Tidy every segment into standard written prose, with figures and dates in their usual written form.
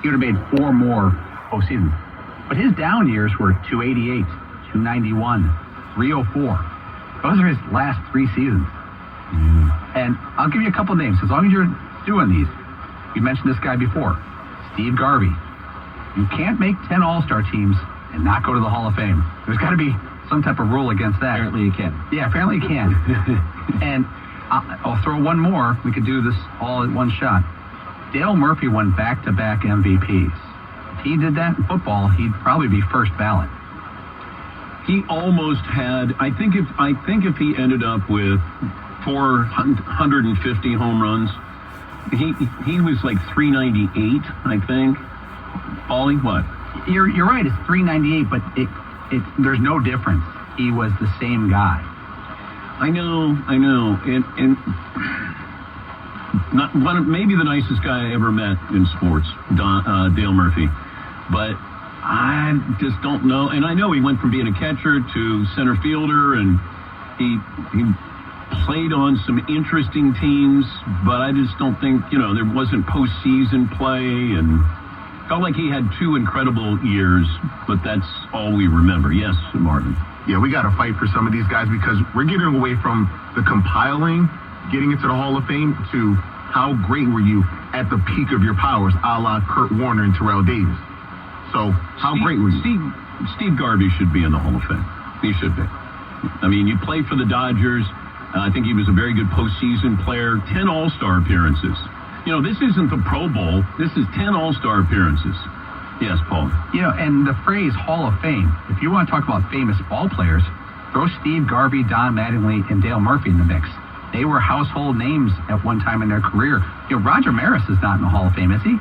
he would have made 4 more postseasons. But his down years were 288, 291, 304. Those are his last 3 seasons. And I'll give you a couple names. As long as you're doing these, you mentioned this guy before, Steve Garvey. You can't make 10 All-Star teams and not go to the Hall of Fame. There's got to be some type of rule against that. Apparently you can. Yeah, apparently you can. And I'll throw one more. We could do this all at one shot. Dale Murphy won back-to-back MVPs. If he did that in football, he'd probably be first ballot. He almost had. I think if he ended up with 450 home runs, he was like 398. I think. Ollie, what? You're right. It's 398, but there's no difference. He was the same guy. I know, and maybe the nicest guy I ever met in sports, Dale Murphy, but I just don't know. And I know he went from being a catcher to center fielder, and he played on some interesting teams, but I just don't think, there wasn't postseason play, and felt like he had 2 incredible years, but that's all we remember. Yes, Martin. Yeah, we got to fight for some of these guys because we're getting away from the compiling, getting into the Hall of Fame, to how great were you at the peak of your powers, a la Kurt Warner and Terrell Davis. So how great were you? Steve Garvey should be in the Hall of Fame. He should be. I mean, you played for the Dodgers. I think he was a very good postseason player. 10 All-Star appearances. This isn't the Pro Bowl. This is 10 All-Star appearances. Yes, Paul. And the phrase Hall of Fame, if you want to talk about famous ball players, throw Steve Garvey, Don Mattingly, and Dale Murphy in the mix. They were household names at one time in their career. Roger Maris is not in the Hall of Fame, is he?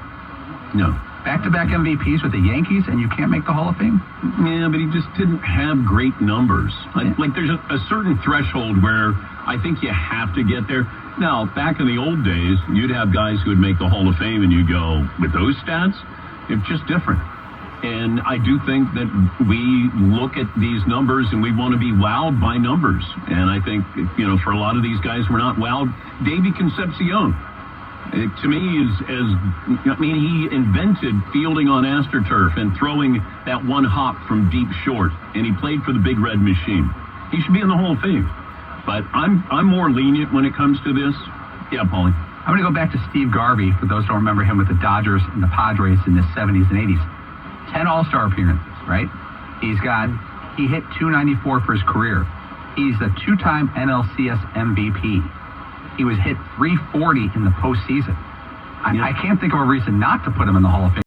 No. Back-to-back MVPs with the Yankees, and you can't make the Hall of Fame? Yeah, but he just didn't have great numbers. Like there's a certain threshold where I think you have to get there. Now, back in the old days, you'd have guys who would make the Hall of Fame, and you go, with those stats, it's just different. And I do think that we look at these numbers and we want to be wowed by numbers. And I think, for a lot of these guys, we're not wowed. Davey Concepcion, to me, he invented fielding on AstroTurf and throwing that one hop from deep short. And he played for the Big Red Machine. He should be in the Hall of Fame. But I'm more lenient when it comes to this. Yeah, Paulie. I'm going to go back to Steve Garvey, for those who don't remember him with the Dodgers and the Padres in the 70s and 80s. 10 All-Star appearances, right? He hit 294 for his career. He's a 2-time NLCS MVP. He was hit 340 in the postseason. I can't think of a reason not to put him in the Hall of Fame.